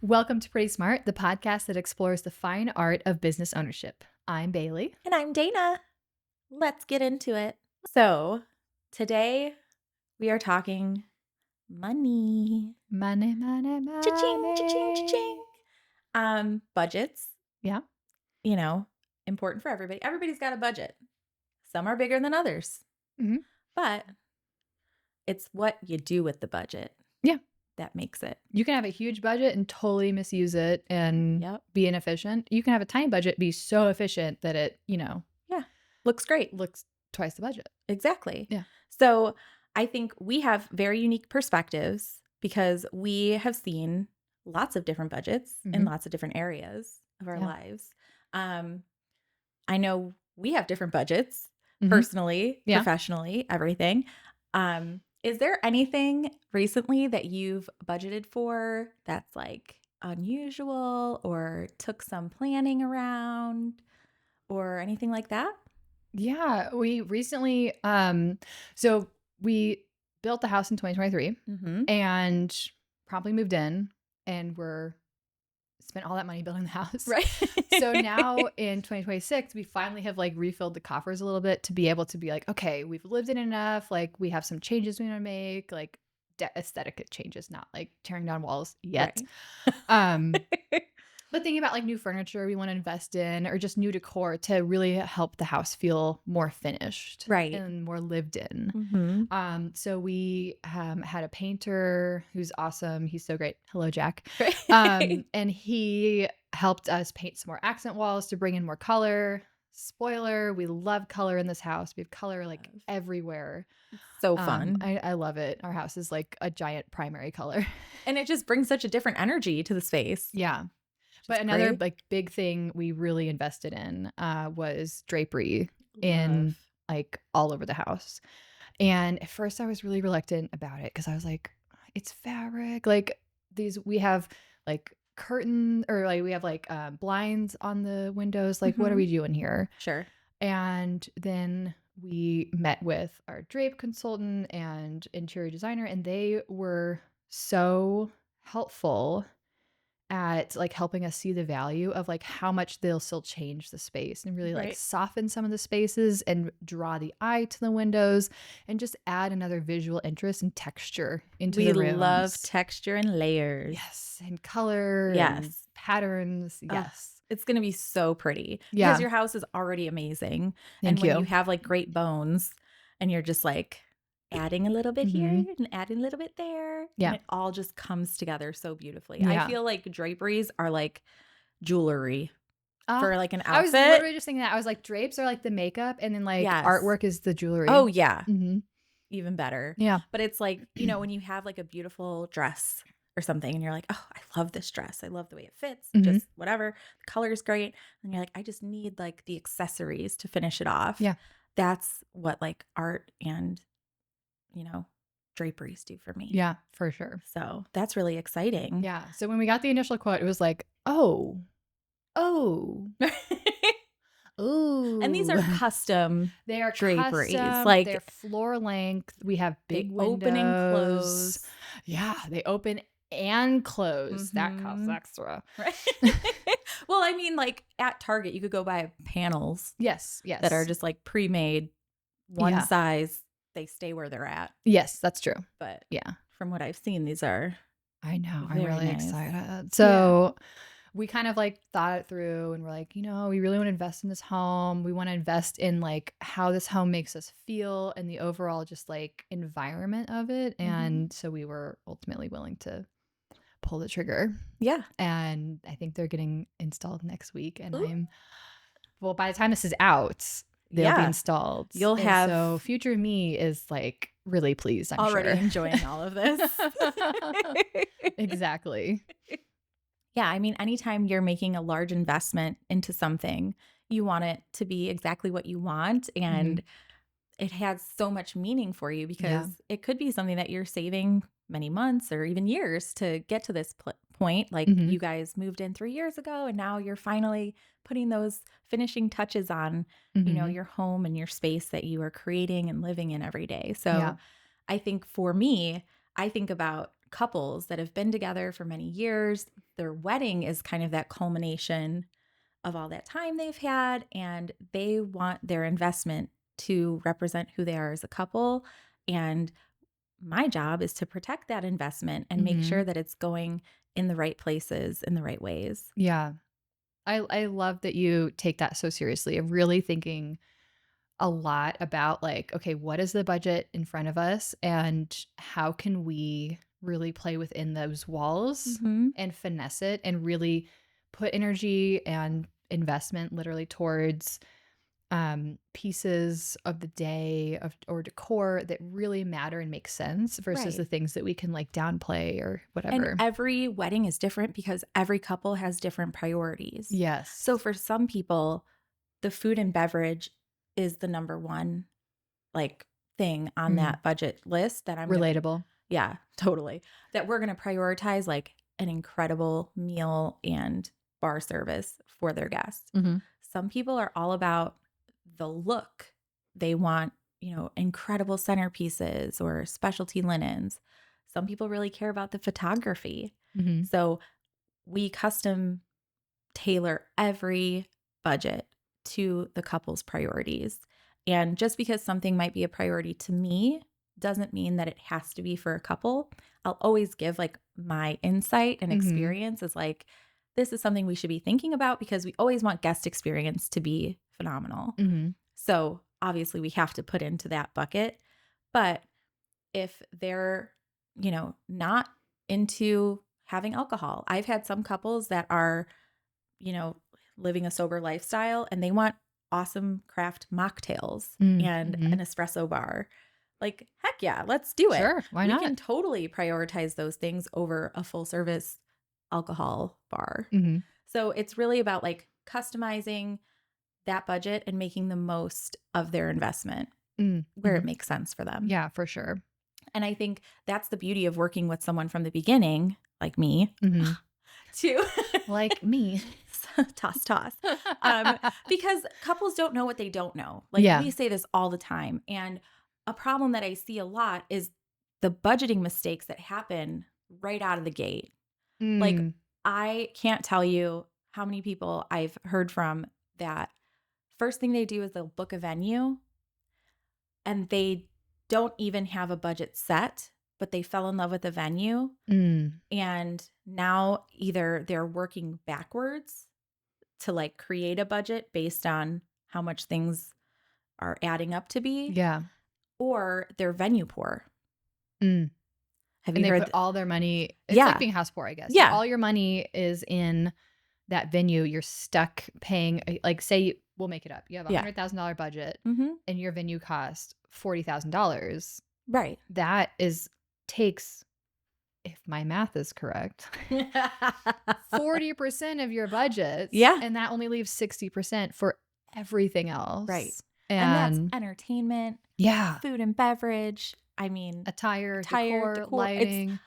Welcome to Pretty Smart, the podcast that explores the fine art of business ownership. I'm Bailey. And I'm Dana. Let's get into it. So, today we are talking money. Money, money, money. Cha-ching, cha-ching, cha-ching. Budgets, Yeah. important for everybody. Everybody's got a budget. Some are bigger than others. Mhm. But it's what you do with the budget. Yeah. That makes it. You can have a huge budget and totally misuse it and be inefficient. You can have a tiny budget, be so efficient that it, Looks great. looks twice the budget. Exactly. Yeah. So I think we have very unique perspectives because we have seen lots of different budgets in lots of different areas of our lives. I know we have different budgets personally, professionally, everything. Is there anything recently that you've budgeted for that's like unusual or took some planning around or anything like that? Yeah. We recently, so we built the house in 2023 and promptly moved in and spent all that money building the house. Right. So now in 2026, we finally have like refilled the coffers a little bit to be able to be like, okay, we've lived in enough. Like we have some changes we want to make, like aesthetic changes, not like tearing down walls yet. Right. But thinking about like new furniture we want to invest in or just new decor to really help the house feel more finished, Right. and more lived in. So we had a painter who's awesome. He's so great. Hello, Jack. And he helped us paint some more accent walls to bring in more color. Spoiler, we love color in this house. We have color like everywhere. So fun. I love it. Our house is like a giant primary color. And it just brings such a different energy to the space. Yeah. But another like big thing we really invested in was drapery in like all over the house. And at first I was really reluctant about it because I was like, it's fabric. Like we have like curtain or like we have like blinds on the windows. Like what are we doing here? Sure. And then we met with our drape consultant and interior designer, and they were so helpful at like helping us see the value of like how much they'll still change the space and really like soften some of the spaces and draw the eye to the windows and just add another visual interest and texture into the rooms. We love texture and layers. Yes. And color. And patterns. Yes. It's going to be so pretty. Yeah. Because your house is already amazing. Thank you. When you have like great bones and you're just like adding a little bit here and adding a little bit there. Yeah. And it all just comes together so beautifully. Yeah. I feel like draperies are like jewelry for like an outfit. I was literally just thinking that. I was like, drapes are like the makeup and then like artwork is the jewelry. Oh, yeah. Even better. Yeah. But it's like, when you have like a beautiful dress or something and you're like, oh, I love this dress. I love the way it fits. Just whatever. The color is great. And you're like, I just need like the accessories to finish it off. Yeah. That's what like art and draperies do for me. Yeah, for sure. So that's really exciting. Yeah. So when we got the initial quote, it was like, oh. Ooh. And these are custom they are draperies. Custom, like they're floor length. We have big windows. Open and close. Yeah, they open and close. That costs extra. Right. Well, I mean, like at Target, you could go buy panels. Yes. That are just like pre-made, one size. They stay where they're at. Yes, that's true. But yeah, from what I've seen, these are I'm really excited. So we kind of like thought it through and we're like, we really want to invest in this home. We want to invest in like how this home makes us feel and the overall just like environment of it. And so we were ultimately willing to pull the trigger. Yeah. And I think they're getting installed next week. And by the time this is out, they'll be installed. So future me is like really pleased. I'm already sure. enjoying all of this. Exactly. Yeah. I mean, anytime you're making a large investment into something, you want it to be exactly what you want. And it has so much meaning for you because it could be something that you're saving many months or even years to get to this point. Like you guys moved in 3 years ago and now you're finally putting those finishing touches on, your home and your space that you are creating and living in every day. So I think for me, I think about couples that have been together for many years. Their wedding is kind of that culmination of all that time they've had, and they want their investment to represent who they are as a couple. And my job is to protect that investment and make sure Mhm. that it's going in the right places in the right ways. Yeah. I love that you take that so seriously of really thinking a lot about like, okay, what is the budget in front of us and how can we really play within those walls Mhm. and finesse it and really put energy and investment literally towards pieces of the day of or decor that really matter and make sense versus the Right. things that we can like downplay or And whatever. every wedding is different because every couple has different priorities. So Yes. for some people, the food and beverage is the number one like thing on Mm. that budget list that I'm going to Relatable. yeah, totally. That we're going to prioritize like an incredible meal and bar service for their guests. Mhm. Some people are all about the look. They want, incredible centerpieces or specialty linens. Some people really care about the photography. Mhm. So we custom tailor every budget to the couple's priorities. And just because something might be a priority to me doesn't mean that it has to be for a couple. I'll always give like my insight and Mhm. experience is like, this is something we should be thinking about because we always want guest experience to be phenomenal. Mhm. So obviously we have to put into that bucket. But if they're, not into having alcohol, I've had some couples that are you know, living a sober lifestyle and they want awesome craft mocktails Mm. and an Mhm. espresso bar. Like, heck yeah, let's do it. Sure, why We not? can totally prioritize those things over a full service alcohol bar. Mhm. So it's really about like customizing that budget and making the most of their investment Mm. where it Mhm. makes sense for them. Yeah, for sure. And I think that's the beauty of working with someone from the beginning, like me, Mhm. to Like me. toss, toss. Um, because couples don't know what they don't know. Like Yeah. we say this all the time. And a problem that I see a lot is the budgeting mistakes that happen right out of the gate. Like Mm. I can't tell you how many people I've heard from that first thing they do is they'll book a venue and they don't even have a budget set, but they fell in love with the venue. Mm. And now either they're working backwards to like create a budget based on how much things are adding up to be, Yeah. or they're venue poor. Mm. Have And you they heard? put all their money it's like Yeah. being house poor, I guess. Yeah. All your money is in that venue. You're stuck paying like, say we'll make it up. You have a Yeah. $100,000 budget Hmm. and your venue cost $40,000. Right. That is takes, if my math is correct, 40% of your budget, Yeah. and that only leaves 60% for everything Right. else. And that's And entertainment, yeah, food and beverage. I mean, attire, attire, decor, decor. lighting.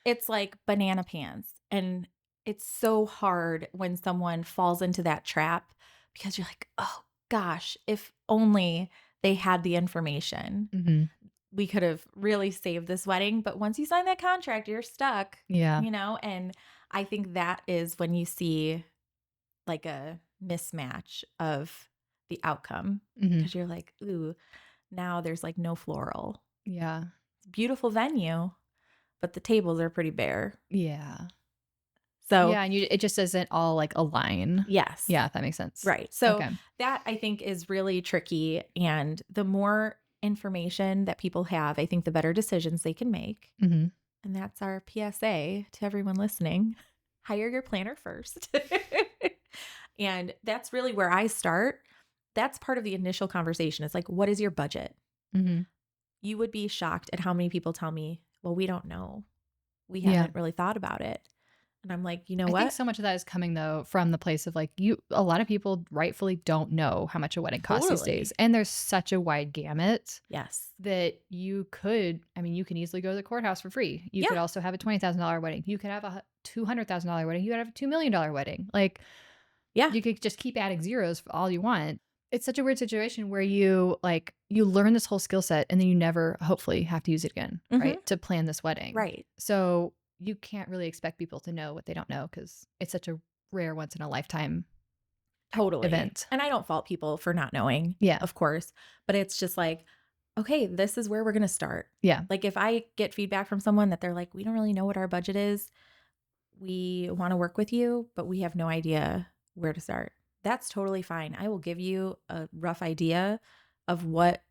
It's like banana pants. And it's so hard when someone falls into that trap because you're like, oh gosh, if only they had the information, Mhm. we could have really saved this wedding. But once you sign that contract, you're stuck, Yeah. and I think that is when you see like a mismatch of the outcome Mhm. because you're like, ooh, now there's like no floral. Yeah. Beautiful venue, but the tables are pretty bare. Yeah. So, Yeah, and it just doesn't all, like, align. yes. Yeah, that makes sense. Right. So Okay. that I think is really tricky. And the more information that people have, I think the better decisions they can make. Mhm. And that's our PSA to everyone listening. Hire your planner first. And that's really where I start. That's part of the initial conversation. It's like, what is your budget? Mhm. You would be shocked at how many people tell me, well, we don't know. We Yeah. haven't really thought about it. And I'm like, you know I think what? so much of that is coming, though, from the place of, like, a lot of people rightfully don't know how much a wedding costs these days, Totally. and there's such a wide gamut Yes. that you can easily go to the courthourse for free. You could Yeah. also have a $20,000 wedding. You could have a $200,000 wedding. You could have a $2 million wedding. Like, Yeah. you could just keep adding zeros for all you want. It's such a weird situation where you, like, you learn this whole skill set and then you never, hopefully, have to use it again, Mhm. right? To plan this wedding. Right. So, you can't really expect people to know what they don't know because it's such a rare once in a lifetime Totally. event. And I don't fault people for not knowing, Yeah. of course, but it's just like, okay, this is where we're going to start. Yeah. Like if I get feedback from someone that they're like, we don't really know what our budget is, we want to work with you, but we have no idea where to start. That's totally fine. I will give you a rough idea of what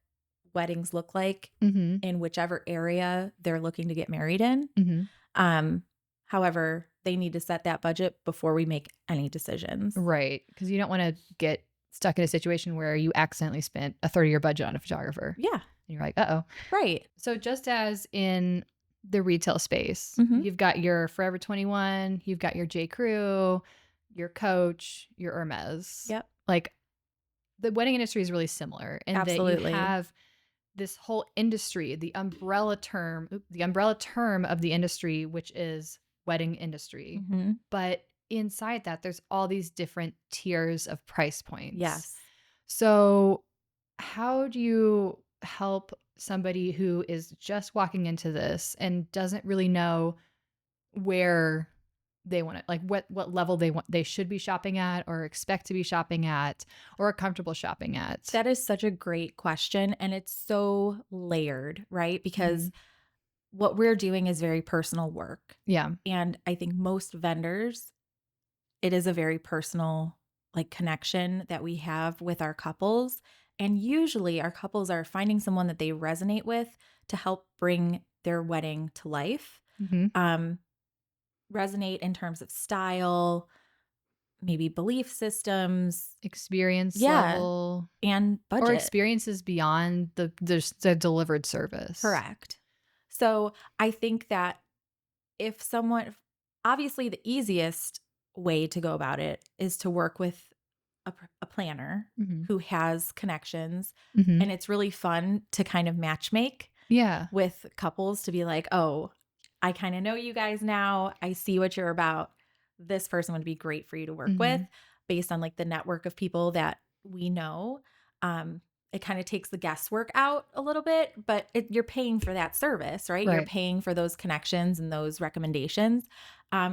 weddings look like Mhm. in whichever area they're looking to get married in. Mhm. Um, However, they need to set that budget before we make any decisions. Right, because you don't wanna get stuck in a situation where you accidentally spent a third of your budget on a photographer, Yeah, and you're like, "Uh-oh." right. So just as in the retail space, Mhm. you've got your Forever 21, you've got your J. Crew, your Coach, your Hermes. Yep, Like, the wedding industry is really similar in that you absolutely. have this whole industry, the umbrella term of the industry, which is wedding industry. Mhm. But inside that, there's all these different tiers of price points. Yes. So, how do you help somebody who is just walking into this and doesn't really know where they want it, like what level they should be shopping at or expect to be shopping at or are comfortable shopping at? That is such a great question, and it's so layered, right? Because Mhm. what we're doing is very personal work. Yeah. And I think most vendors, it is a very personal like connection that we have with our couples. And usually our couples are finding someone that they resonate with to help bring their wedding to life. Mhm. Um, Resonate in terms of style, maybe belief systems, Experience yeah, level and or budget. experiences beyond the delivered service. Correct. So I think that if someone, obviously, the easiest way to go about it is to work with a planner Mhm. who has connections. Mhm. And it's really fun to kind of match make Yeah. with couples to be like, oh, I kind of know you guys now. I see what you're about. This person would be great for you to work with Mhm. based on like the network of people that we know. Um, it kind of takes the guesswork out a little bit, but you're paying for that service, right? You're Right. paying for those connections and those recommendations.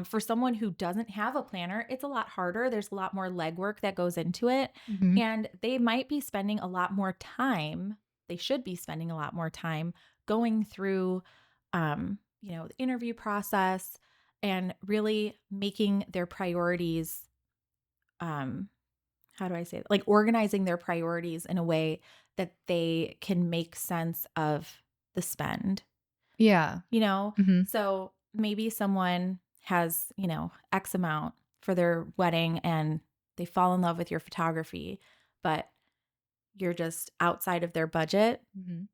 For someone who doesn't have a planner, it's a lot harder. There's a lot more legwork that goes into it. Mhm. And they might be spending a lot more time. They should be spending a lot more time going through, the interview process and really making their priorities, um, how do I say it? Like organizing their priorities in a way that they can make sense of the spend, Yeah. you know? Mhm. So maybe someone has, X amount for their wedding and they fall in love with your photography, but you're just outside of their budget. Mhm.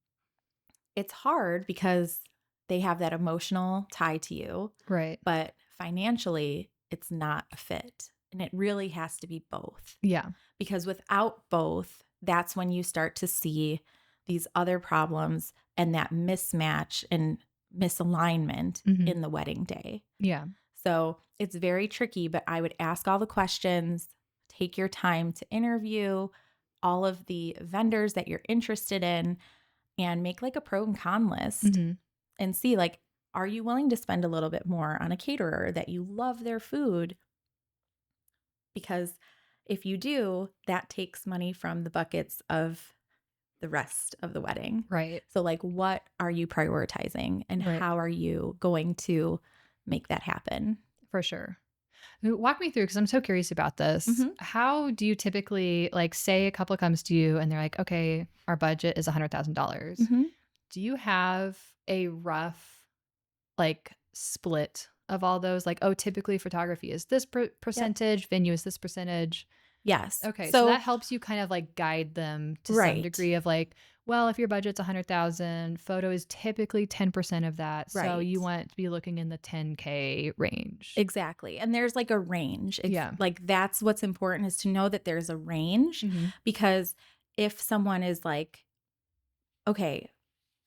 It's hard because they have that emotional tie to you, Right. but financially, it's not a fit. And it really has to be both. Yeah. Because without both, that's when you start to see these other problems and that mismatch and misalignment Mhm. in the wedding day. Yeah. So it's very tricky, but I would ask all the questions, take your time to interview all of the vendors that you're interested in, and make like a pro and con list Mhm. and see like, are you willing to spend a little bit more on a caterer that you love their food? Because if you do, that takes money from the buckets of the rest of the wedding. Right. So, like, what are you prioritizing and Right. how are you going to make that happen? For sure. Walk me through because I'm so curious about this. Hmm. How do you typically, like, say a couple comes to you and they're like, okay, our budget is $100,000. Hmm. Do you have a rough, like, split of all those? Like, oh, typically photography is this Yep. percentage, venue is this percentage. Yes. Okay, so that So, helps you kind of like guide them to some right, degree of like, well, if your budget's 100,000, photo is typically 10% of that. So right. you want to be looking in the 10K range. Exactly. And there's like a range. Yeah. Like that's what's important is to know that there's a range Mhm. because if someone is like, okay,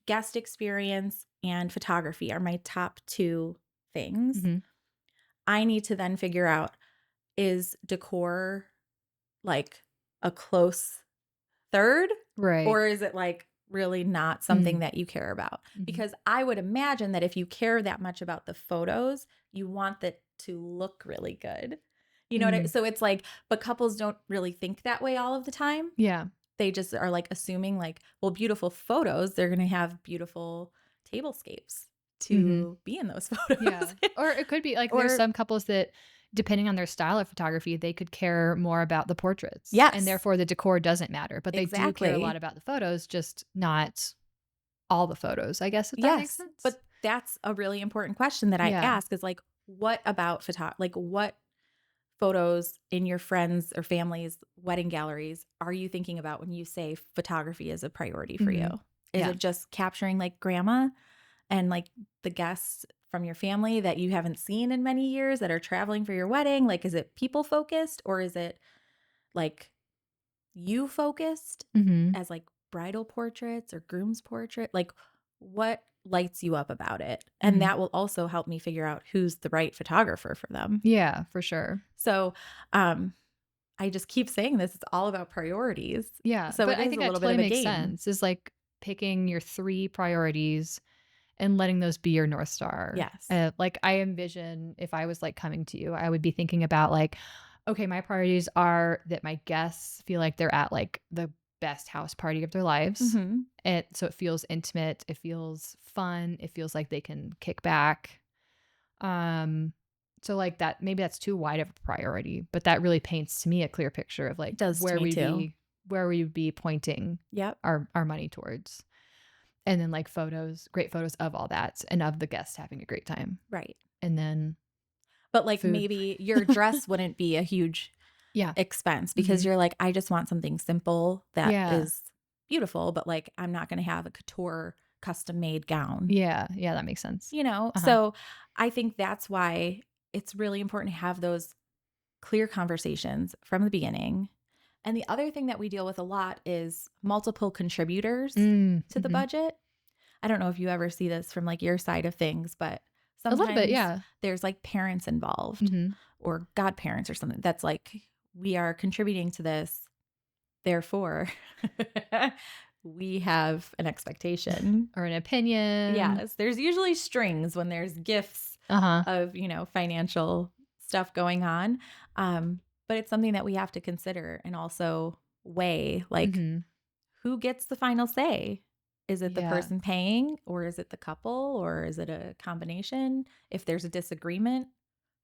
guest experience and photography are my top two things, Mhm. I need to then figure out is decor like a close third? Right. Or is it like really not something Mm. that you care about? Mhm. Because I would imagine that if you care that much about the photos, you want that to look really good. You know what Mm. so it's like, but couples don't really think that way all of the time. Yeah. They just are like assuming like, well, beautiful photos, they're going to have beautiful tablescapes Mhm. to be in those photos. Yeah. Or it could be like there's Or some couples that depending on their style of photography, they could care more about the portraits and yes, therefore the decor doesn't matter, but they do care a lot exactly. about the photos, just not all the photos, I guess if that makes Yes, sense. but that's a really important question that I Yeah. ask is like, what about like what photos in your friends or family's wedding galleries are you thinking about when you say photography is a priority for you? Mhm. Is Yeah. it just capturing like grandma and like the guests from your family that you haven't seen in many years that are traveling for your wedding? Like, is it people focused or is it like you focused Mhm. as like bridal portraits or groom's portrait? Like, what lights you up about it? And Mhm. that will also help me figure out who's the right photographer for them. Yeah, for sure. So, um, I just keep saying this, it's all about priorities. Yeah, So but it I is think a that little bit totally of a makes game. sense. Is like picking your 3 priorities and letting those be your North Star. Yes. Like I envision if I was like coming to you, I would be thinking about like, okay, my priorities are that my guests feel like they're at like the best house party of their lives. Mhm. And so it feels intimate, it feels fun, it feels like they can kick back. Um so like that maybe that's too wide of a priority, but that really paints to me a clear picture of It like does to me too. where we be pointing Yep. our money towards. And then, like, photos great photos of all that and of the guests having a great time. Right. And then But like food. maybe your dress wouldn't be a huge Yeah. expense because Mhm. you're like, I just want something simple that Yeah. is beautiful, but like I'm not going to have a couture custom made gown, Yeah. Yeah, that makes sense. you know? Uh-huh. So I think that's why it's really important to have those clear conversations from the beginning. And the other thing that we deal with a lot is multiple contributors Mm, to the mhm. budget. I don't know if you ever see this from like your side of things, but A little bit, sometimes yeah. there's like parents involved Mhm. or godparents or something that's like, we are contributing to this. Therefore, we have an expectation. Or an opinion. Yes, there's usually strings when there's gifts Uh-huh. of, financial stuff going on. But it's something that we have to consider and also weigh like Mhm. who gets the final say? Is it the Yeah. person paying or is it the couple or is it a combination? If there's a disagreement,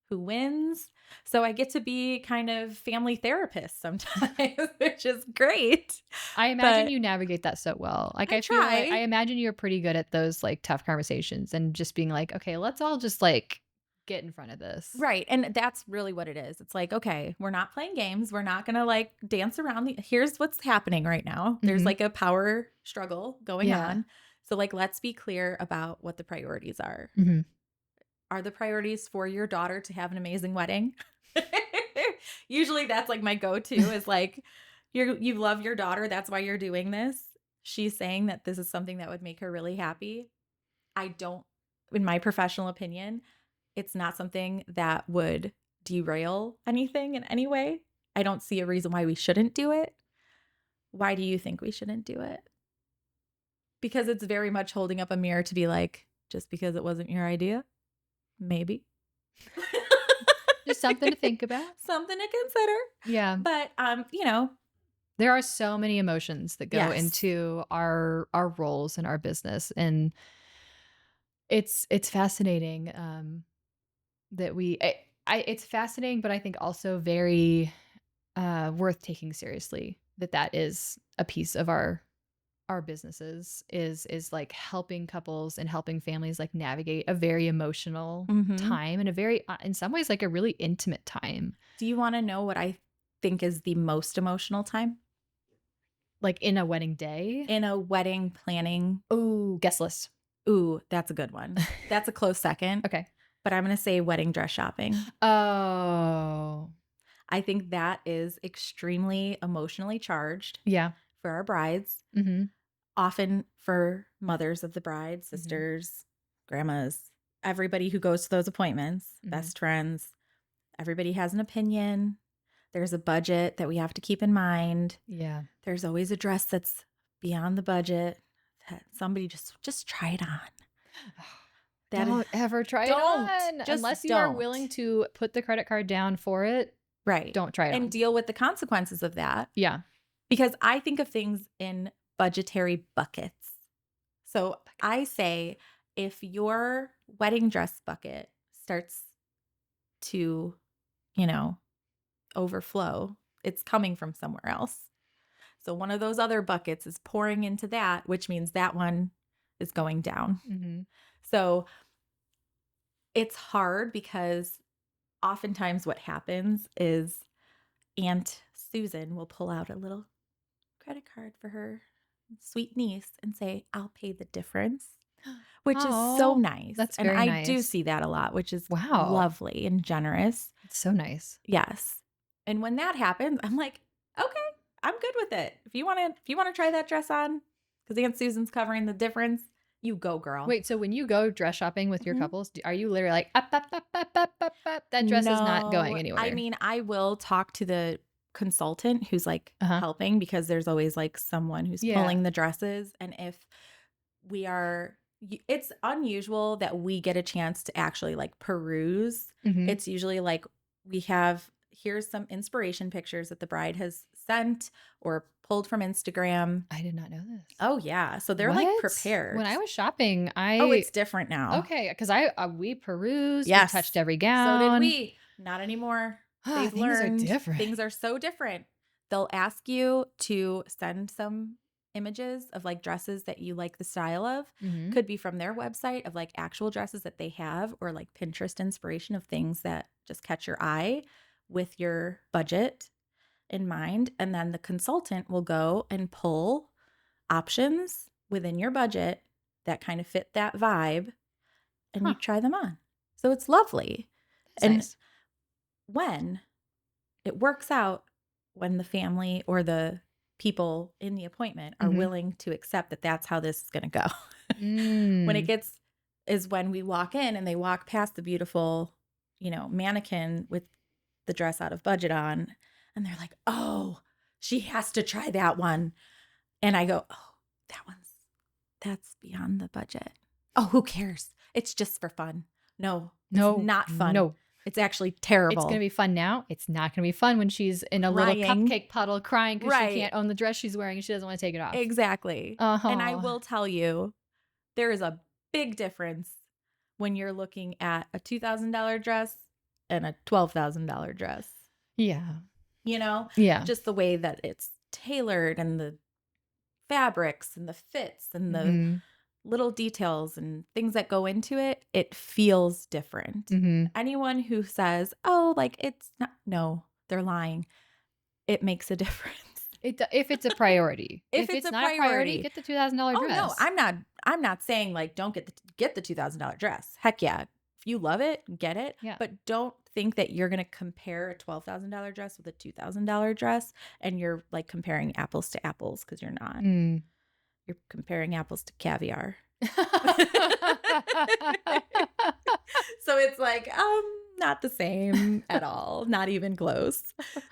who wins? So I get to be kind of family therapist sometimes, which is great. I imagine But you navigate that so well. Like, I I feel like I try. imagine you're pretty good at those, like, tough conversations and just being like, "Okay, let's all just, like, get in front of this." Right. And that's really what it is. It's like, okay, we're not playing games. We're not going to like dance around here's what's happening right now. There's Mhm. like a power struggle going Yeah. on. So like let's be clear about what the priorities are. Mhm. Are the priorities for your daughter to have an amazing wedding? Usually that's like my go-to is like you love your daughter, that's why you're doing this. She's saying that this is something that would make her really happy. I don't in my professional opinion, it's not something that would derail anything in any way. I don't see a reason why we shouldn't do it. Why do you think we shouldn't do it? Because it's very much holding up a mirror to be like, just because it wasn't your idea? Maybe. Just something to think about. Something to consider. Yeah. But There are so many emotions that go yes. into our roles in our business, and it's fascinating, that it's fascinating, but I think also very, worth taking seriously that that is a piece of our businesses is, like, helping couples and helping families, like, navigate a very emotional Mhm. time and a very, in some ways, like, a really intimate time, Do you wanna know what I think is the most emotional time like, in a wedding day. in a wedding planning? Oh, guest list. Ooh, that's a good one. That's a close second, Okay. but I'm gonna say wedding dress shopping. Oh. I think that is extremely emotionally charged Yeah. for our brides, Mhm. often for mothers of the bride, Mhm. sisters, grandmas, everybody who goes to those appointments, Mhm. best friends. Everybody has an opinion. There's a budget that we have to keep in mind. Yeah. There's always a dress that's beyond the budget that somebody just try it on. That is, Don't ever try it don't. on Just unless you are willing don't. to put the credit card down for it. Right. Don't try it And on. deal with the consequences of that. Yeah. Because I think of things in budgetary buckets. So I say if your wedding dress bucket starts to, overflow, it's coming from somewhere else. So one of those other buckets is pouring into that, which means that one is going down. Mm-hmm. So it's hard because oftentimes what happens is Aunt Susan will pull out a little credit card for her sweet niece and say, I'll pay the difference, which is so Oh, nice. that's And very I do nice. see that a lot, which is Wow. lovely and generous. It's so nice. Yes. And when that happens, I'm like, okay, I'm good with it. If you want to try that dress on, because Aunt Susan's covering the difference, you go, girl. Wait, so when you go dress shopping with your Mhm. couples, are you literally like, up, up, up, up, up, up, up? That dress is not going No, I anywhere. mean, I will talk to the consultant who's like Uh-huh. helping, because there's always like someone who's Yeah. pulling the dresses. And if it's unusual that we get a chance to actually like peruse. Mhm. It's usually like here's some inspiration pictures that the bride has sent or pulled from Instagram. I did not know this. Oh yeah. So they're like prepared. When I was shopping, it's different now. okay, because we perused, we Yes. touched every So gown. did we. Not anymore. They've Things learned are different. things are so different. They'll ask you to send some images of like dresses that you like the style of. Mhm. Could be from their website of like actual dresses that they have, or like Pinterest inspiration of things that just catch your eye with your budget in mind. And then the consultant will go and pull options within your budget that kind of fit that vibe, and you Huh. try them on. So it's lovely. That's And nice. when it works out, when the family or the people in the appointment are Mhm. willing to accept that that's how this is going to go. When it Mm. is when we walk in and they walk past the beautiful, mannequin with the dress out of budget on, and they're like, oh, she has to try that one. And I go, oh, that's beyond the budget. Oh, who cares? It's just for fun. No, it's No, not fun. no. It's actually terrible. It's going to be fun now. It's not going to be fun when she's in a little Crying. cupcake puddle crying because Right. she can't own the dress she's wearing and she doesn't want to take it off. Exactly. Uh-huh. And I will tell you, there is a big difference when you're looking at a $2,000 dress and a $12,000 dress. Yeah. Yeah. Just the way that it's tailored and the fabrics and the fits and the Mhm. little details and things that go into it, it feels different. Mhm. Anyone who says, oh, like it's not, no, they're lying. It makes a difference. If it's a priority. If it's a not a priority, priority. get the $2,000 Oh dress. no, I'm not saying like don't get the $2,000 dress. Heck yeah. If you love it, get it. Yeah. But don't think that you're going to compare a $12,000 dress with a $2,000 dress and you're like comparing apples to apples, because you're not. Mm. You're comparing apples to caviar. So it's like not the same at all, not even close.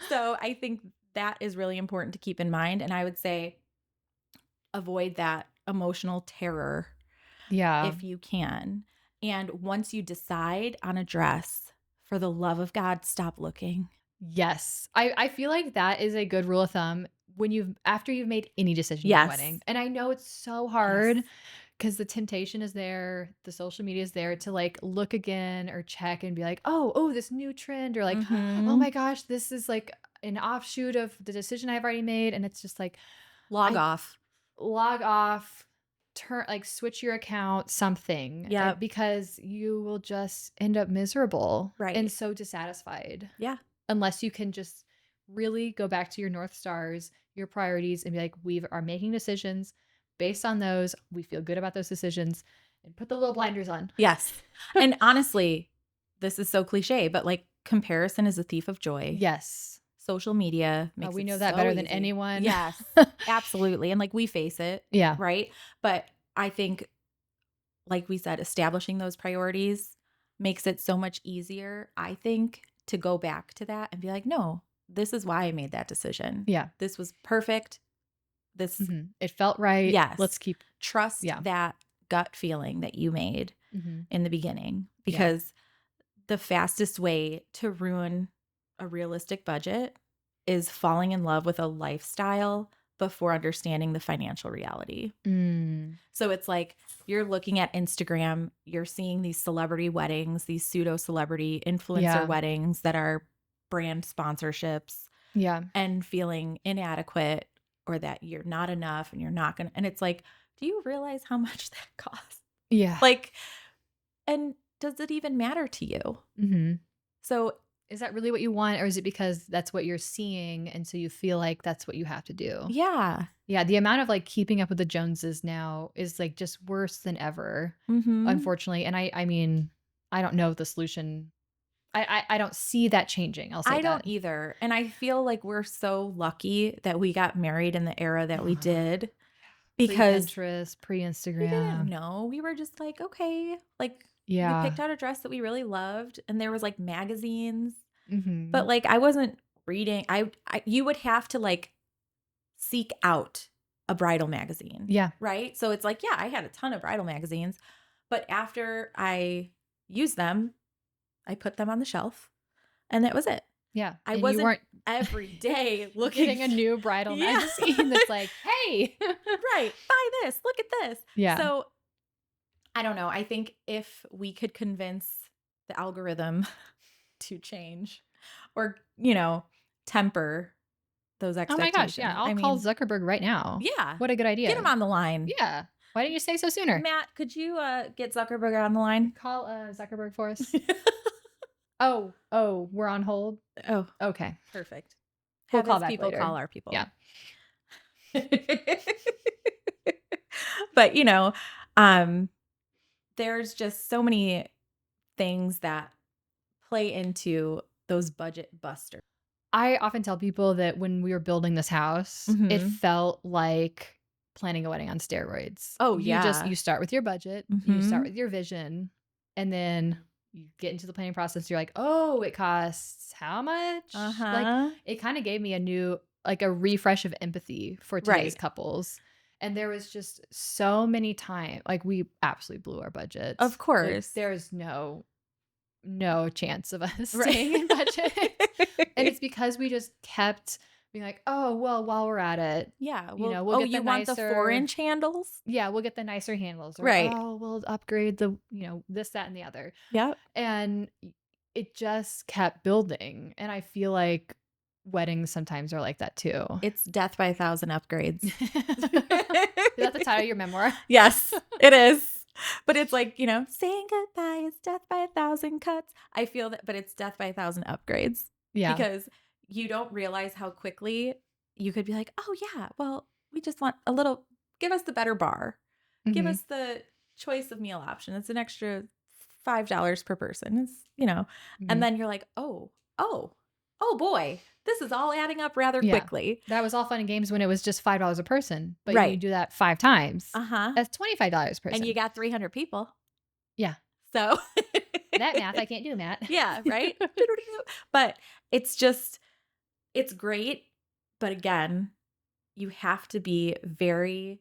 So I think that is really important to keep in mind, and I would say avoid that emotional terror Yeah. if you can. And once you decide on a dress, for the love of God, stop looking. Yes. I feel like that is a good rule of thumb after you've made any decision in Yes. a wedding. And I know it's so hard Yes. because the temptation is there, the social media is there to like look again or check and be like, oh, this new trend, or like, oh Mhm. my gosh, this is like an offshoot of the decision I've already made. And it's just like Log off. switch your account, something. Yep. Because you will just end up miserable. Right. And so dissatisfied. Yeah. Unless you can just really go back to your North Stars, your priorities, and be like, we are making decisions based on those. We feel good about those decisions, and put the little blinders on. Yes. And honestly, this is so cliche, but like comparison is a thief of joy. Yes. Social media makes We it know that so better than easy. anyone. Yes, absolutely. And like we face it. Yeah. Right. But I think, like we said, establishing those priorities makes it so much easier, I think, to go back to that and be like, no, this is why I made that decision. Yeah. This was perfect. This, It felt right. yes. Let's keep. Trust Yeah. that gut feeling that you made in the beginning, Yeah. because the fastest way to ruin a realistic budget is falling in love with a lifestyle before understanding the financial reality. So it's like you're looking at Instagram, you're seeing these celebrity weddings, these pseudo celebrity influencer weddings that are brand sponsorships, and feeling inadequate or that you're not enough and you're not going to. And it's like, do you realize how much that costs? Yeah. Like, and does it even matter to you? So is that really what you want, or is it because that's what you're seeing and so you feel like that's what you have to do? yeah. Yeah, the amount of like keeping up with the Joneses now is like just worse than ever, unfortunately. And I mean, I don't know the solution. I don't see that changing. I'll say I that. don't either. And I feel like we're so lucky that we got married in the era that we did, because Pre-Pinterest, we didn't pre-Instagram. know. We were just like, okay, like we Yeah. picked out a dress that we really loved, and there was like magazines, Mm-hmm. but like I wasn't reading. You would have to like seek out a bridal magazine. Yeah. Right? So it's like, yeah, I had a ton of bridal magazines, but after I used them, I put them on the shelf, and that was it. Yeah. I and wasn't you weren't every day looking getting a new bridal magazine that's like, hey. right, buy this, look at this. Yeah. So I don't know. I think if we could convince the algorithm to change, or, temper those Oh my expectations. gosh. Yeah. I'll call Zuckerberg right now. Yeah. What a good idea. Get him on the line. Yeah. Why didn't you say so sooner? Matt, could you get Zuckerberg on the line? Call Zuckerberg for us. Oh, we're on hold? Oh, okay. Perfect. We'll Have call his back people later. call our people. Yeah. But, there's just so many things that play into those budget busters. I often tell people that when we were building this house, it felt like planning a wedding on steroids. Oh, yeah. You start with your budget, you start with your vision, and then you get into the planning process. You're like, oh, it costs how much? Like, it kind of gave me a refresh of empathy for today's couples. And there was just so many times, like, we absolutely blew our budget. Of course. Like, there's no chance of us staying in budget. And it's because we just kept being like, oh, well, while we're at it. Yeah. We'll get you want the 4-inch handles? Yeah, we'll get the nicer handles. Or, right. oh, we'll upgrade the, this, that, and the other. Yep. And it just kept building. And I feel like weddings sometimes are like that too. It's death by 1,000 upgrades. Is that the title of your memoir? Yes, it is. But it's like, saying goodbye is death by 1,000 cuts. I feel that, but it's death by 1,000 upgrades. Yeah. Because you don't realize how quickly you could be like, oh, yeah, well, we just want a little, give us the better bar. Give us the choice of meal option. It's an extra $5 per person. It's, and then you're like, oh boy, this is all adding up rather quickly. That was all fun and games when it was just $5 a person. But you do that 5 times. That's $25 per person. And you got 300 people. Yeah. So that math I can't do, Matt. Yeah, right? But it's great. But again, you have to be very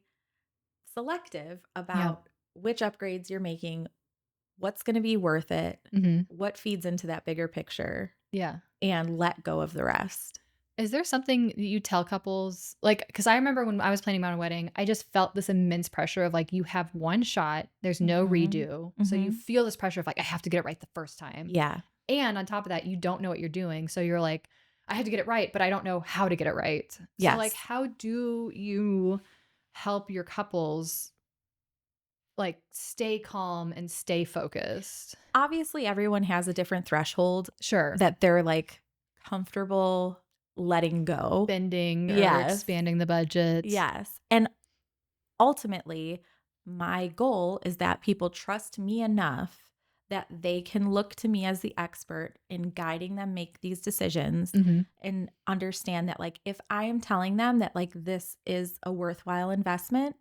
selective about which upgrades you're making, what's going to be worth it, what feeds into that bigger picture. Yeah. And let go of the rest. Is there something that you tell couples, like, because I remember when I was planning my own wedding, I just felt this immense pressure of like, you have one shot, there's no redo. So you feel this pressure of like, I have to get it right the first time. Yeah. And on top of that, you don't know what you're doing. So you're like, I have to get it right, but I don't know how to get it right. Yes. So like, how do you help your couples like stay calm and stay focused? Obviously, everyone has a different threshold. Sure. That they're like comfortable letting go. Bending or expanding the budget. Yes. And ultimately, my goal is that people trust me enough that they can look to me as the expert in guiding them make these decisions and understand that like if I am telling them that like this is a worthwhile investment,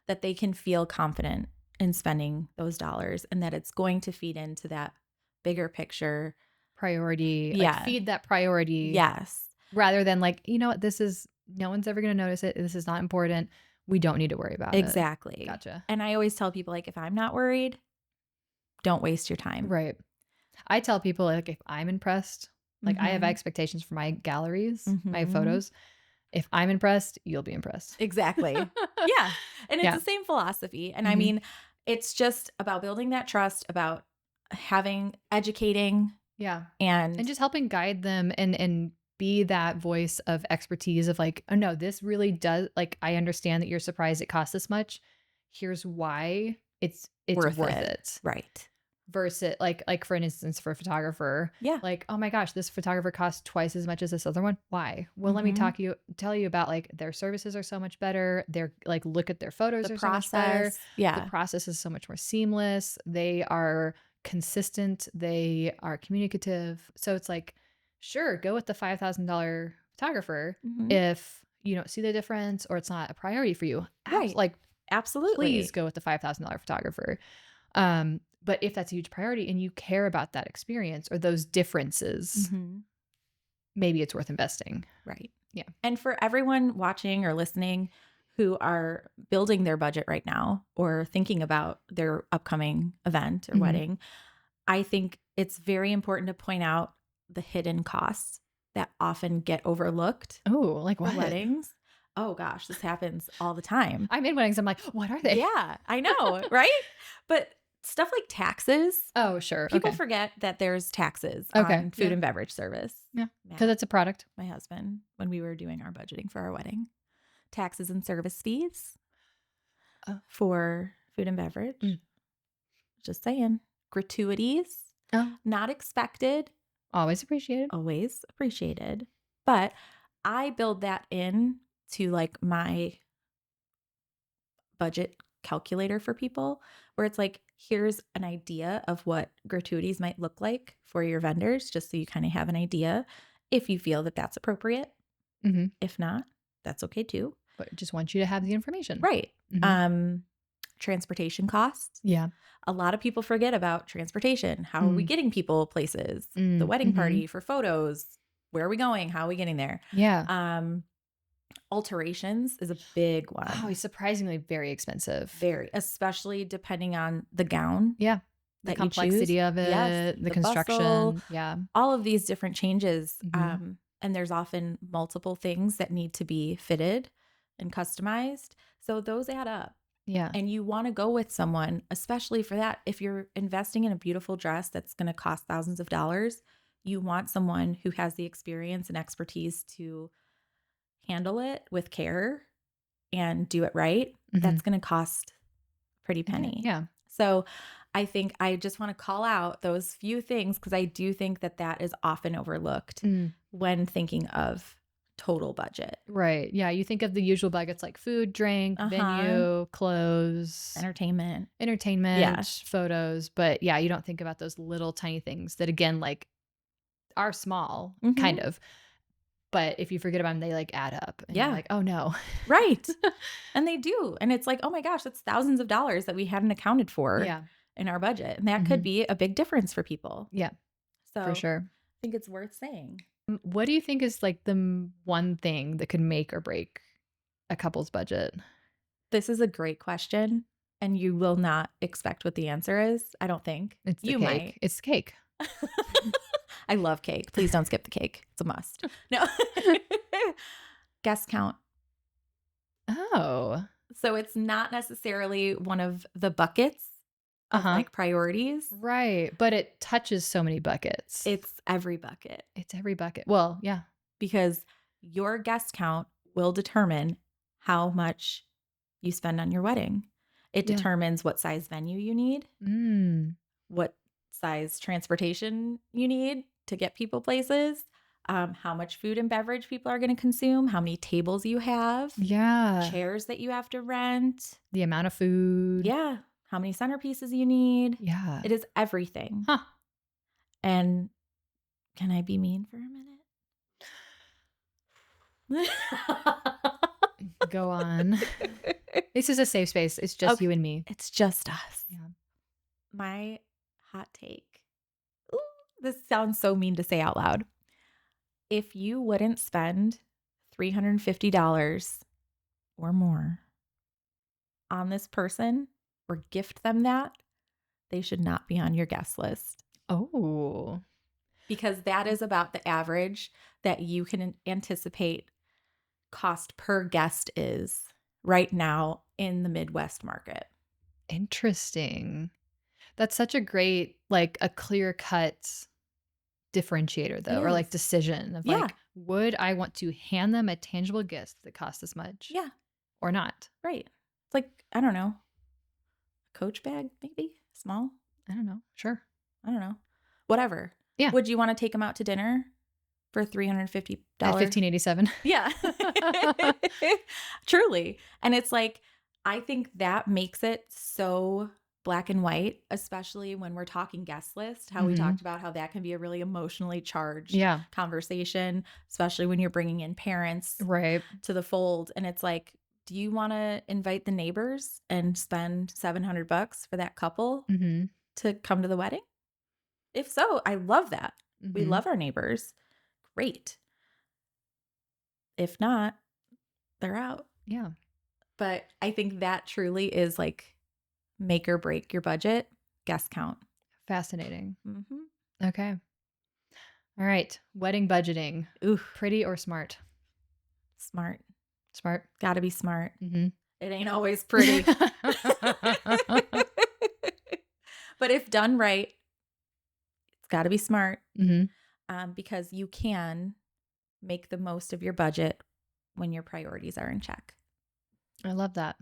that they can feel confident in spending those dollars and that it's going to feed into that bigger picture priority. Like feed that priority. Yes. Rather than like, you know what, this is no one's ever gonna notice it. This is not important. We don't need to worry about it. Exactly. Gotcha. And I always tell people, like, if I'm not worried, don't waste your time. Right. I tell people like if I'm impressed, like I have Mhm. expectations for my galleries, my Mhm. photos. If I'm impressed, you'll be impressed. Exactly. Yeah. And it's Yeah. the same philosophy. And I Mhm. mean, it's just about building that trust, about educating, Yeah. And and just helping guide them and be that voice of expertise of like, "Oh, no, this really does like, I understand that you're surprised it costs this much. Here's why it's worth worth it. it." Right. Versus like for an instance, for a photographer, Yeah. like, "Oh my gosh, this photographer costs twice as much as this other one. Why?" Well, let me Mhm. tell you about like their services are so much better. They're like look at their photos The are so much better. process. The Yeah. process is so much more seamless. They are consistent. They are communicative. So it's like, sure, go with the $5,000 photographer Mhm. if you don't see the difference or it's not a priority for you. Right. Like, please Absolutely. go with the $5,000 photographer. But if that's a huge priority and you care about that experience or those differences, Mhm. maybe it's worth investing. Right. Yeah. And for everyone watching or listening who are building their budget right now or thinking about their upcoming event or Mhm. wedding, I think it's very important to point out the hidden costs that often get overlooked Oh, like for what? weddings. Oh gosh, this happens all the time. I'm in weddings. I'm like, what are they? Yeah, I know, right? But stuff like taxes, Oh, sure. people Okay. forget that there's taxes Okay. on food Yeah. and beverage service. Yeah. Because Matt, it's a product. my husband, when we were doing our budgeting for our wedding, taxes and service fees Oh. for food and beverage. Mm. Just saying. Gratuities, Oh. not expected, Always appreciated. always appreciated. But I build that in to like my budget calculator for people where it's like, here's an idea of what gratuities might look like for your vendors, just so you kind of have an idea if you feel that that's appropriate. Hmm. If not, that's okay too. But just want you to have the information. Right. Hmm. Transportation costs. Yeah. A lot of people forget about transportation. How are we Mm. getting people places? The Mm. wedding Hmm. party for photos. Where are we going? How are we getting there? Yeah. Alterations is a big Oh, one. it's surprisingly very expensive. Very, especially depending on the gown Yeah. The that you choose. complexity of Yes, it, the the bustle, construction. Yeah. all of these different changes. Hmm. And there's often multiple things that need to be fitted and customized. So those add up. Yeah. And you want to go with someone, especially for that. If you're investing in a beautiful dress that's going to cost thousands of dollars, you want someone who has the experience and expertise to handle it with care and do it right. Hmm. That's going to cost a pretty penny. Yeah. So I think I just want to call out those few things because I do think that that is often overlooked Mm. when thinking of total budget. Right. Yeah. You think of the usual buckets like food, drink, Uh-huh. venue, clothes, Entertainment. entertainment, Yeah. photos. But yeah, you don't think about those little tiny things that, again, like are small, Mm-hmm. kind of. But if you forget about them, they like add up and you're Yeah. like, oh no. Right. And they do. And it's like, oh my gosh, that's thousands of dollars that we hadn't accounted for Yeah. in our budget. And that could Hmm. be a big difference for people. Yeah, for So sure. I think it's worth saying. What do you think is like the one thing that could make or break a couple's budget? This is a great question. And you will not expect what the answer is, I don't think. It's the You might. cake. It's the cake. I love cake. Please don't skip the cake. It's a must. No. Guest count. Oh. So it's not necessarily one of the buckets of Uh-huh. like priorities. Right. But it touches so many buckets. It's every bucket It's every bucket. Well, yeah. because your guest count will determine how much you spend on your wedding. It Yeah. determines what size venue you need, Mm. what size transportation you need to get people places, how much food and beverage people are going to consume, how many tables you have, Yeah. chairs that you have to rent. The amount of food. Yeah. How many centerpieces you need. Yeah. It is everything. Huh. And can I be mean for a minute? Go on. This is a safe space. It's just Okay. you and me. It's just us. Yeah. My hot take. Ooh, this sounds so mean to say out loud. if you wouldn't spend $350 or more on this person or gift them that, they should not be on your guest list Oh, because that is about the average that you can anticipate cost per guest is right now in the Midwest market. interesting. That's such a great, like, a clear-cut differentiator, It though, or, is. like, decision of, Yeah. like, would I want to hand them a tangible gift that costs this much Yeah. or not? Right. It's like, I don't know, a Coach bag, maybe small. I don't know. Sure. I don't know. Whatever. Yeah. Would you want to take them out to dinner for At $350? 1587. Yeah. Truly. And it's like, I think that makes it so black and white, especially when we're talking guest list, how we Mhm. talked about how that can be a really emotionally charged Yeah. conversation, especially when you're bringing in parents Right. to the fold. And it's like, do you want to invite the neighbors and spend $700 for that couple Mhm. to come to the wedding? If so, I love that. We Mhm. love our neighbors. Great. If not, they're out. Yeah. But I think that truly is like make or break your budget, guest count. Fascinating. Mhm. Okay. All right. Wedding budgeting. Ooh, Pretty or smart? smart. Smart. Gotta be smart. Mhm. It ain't always pretty. But if done right, it's gotta be smart Mhm. because you can make the most of your budget when your priorities are in check, I love that.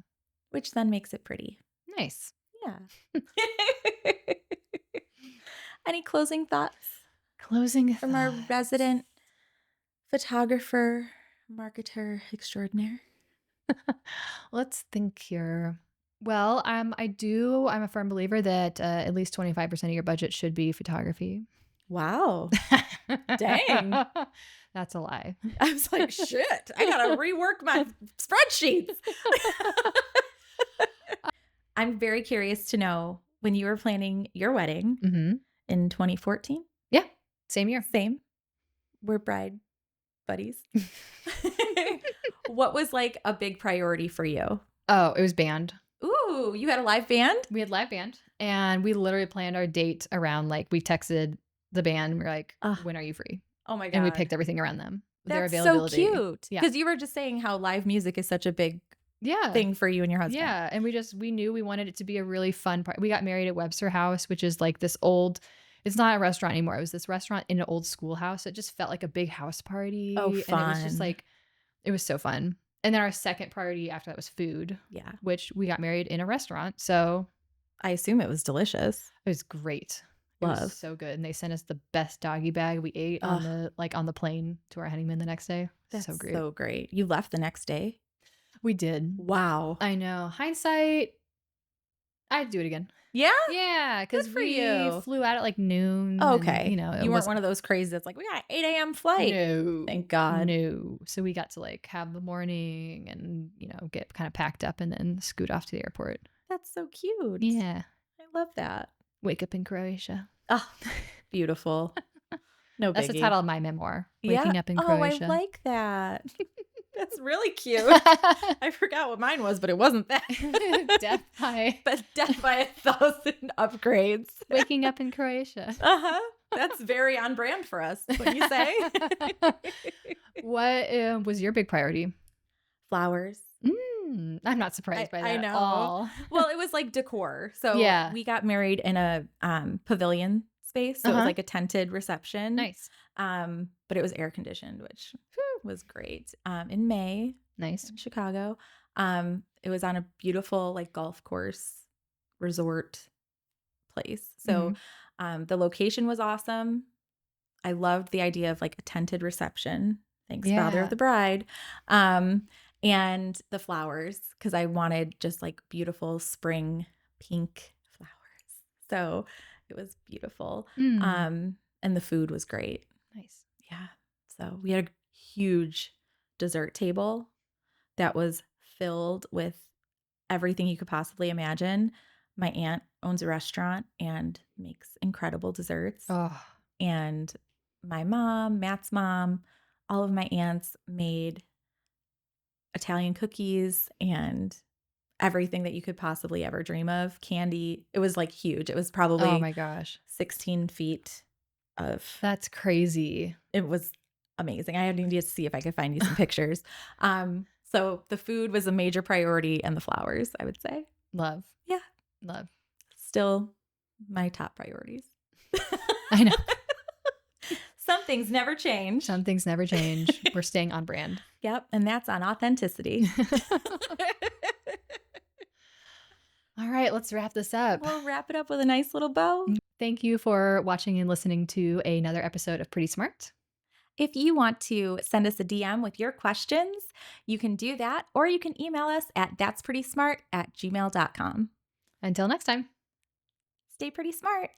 which then makes it pretty. Nice. Yeah. Any closing thoughts Closing from our thoughts. resident photographer, marketer extraordinaire? Let's think here. Well, I'm a firm believer that at least 25% of your budget should be photography. Wow. Dang. That's a lie. I was like, shit, I gotta rework my spreadsheets. I'm very curious to know when you were planning your wedding Mhm. in 2014. Yeah. Same year. Same. We're bride buddies. What was like a big priority for you? Oh, it was band. Ooh, you had a live band? We had live band, and we literally planned our date around, like, we texted the band, we're like, Ugh. "When are you free?" Oh my And we God. picked everything around them, their That's so availability. cute. Yeah. Because you were just saying how live music is such a big Yeah. thing for you and your husband. Yeah, and we knew we wanted it to be a really fun part. We got married at Webster House, which is like this old it's not a restaurant anymore. It was this restaurant in an old schoolhouse. It just felt like a big house party, Oh, and it was just fun. like it was so fun. And then our second priority after that was food, Yeah. which we got married in a restaurant, so I assume it was delicious. it was great. It Love. was so good, and they sent us the best doggy bag we ate on the plane to our honeymoon the next day. That's So great. so great. You left the next day? We did. Wow. I know. Hindsight, I'd do it again. Yeah? Yeah, because Good for we you. flew out at like noon. Oh, and, okay. you know, it You weren't was one of those crazy that's like, we got an 8 a.m. flight. no, Thank God. no. So we got to like have the morning and get kind of packed up and then scoot off to the airport. That's so cute. Yeah, I love that. wake up in Croatia. Oh, beautiful. No That's the biggie. title of my memoir. Yeah. Waking up in Oh, Croatia. I like that. That's really cute. I forgot what mine was, but it wasn't that. Death by But death by 1,000 upgrades. waking up in Croatia. Uh-huh. That's very on brand for us, what you say. What was your big priority? Flowers. I'm not surprised by that I at know. all. Well, it was like decor. So Yeah. we got married in a pavilion space. So it was like a tented reception. Nice. But it was air conditioned, which was great. In May Nice. in Chicago. It was on a beautiful like golf course resort place. So the location was awesome. I loved the idea of like a tented reception. Thanks, father Yeah. of the bride. And the flowers, because I wanted just like beautiful spring pink flowers. So it was beautiful. Mm. And the food was great. Nice. Yeah. So we had a huge dessert table that was filled with everything you could possibly imagine. My aunt owns a restaurant and makes incredible desserts. Oh, And my mom, Matt's mom, all of my aunts made Italian cookies and everything that you could possibly ever dream of. Candy. It was like huge. It was Oh probably my gosh. 16 feet of, That's crazy. it was amazing. I need to see if I could find you some pictures. So the food was a major priority and the flowers, I would say. Love. Yeah. Love. Still my top priorities. I know. Some things never change. Some things never change. We're staying on brand. Yep. And that's on authenticity. All right, let's wrap this up. We'll wrap it up with a nice little bow. Thank you for watching and listening to another episode of Pretty Smart. If you want to send us a DM with your questions, you can do that, or you can email us at that'sprettysmart@gmail.com. Until next time. Stay pretty smart.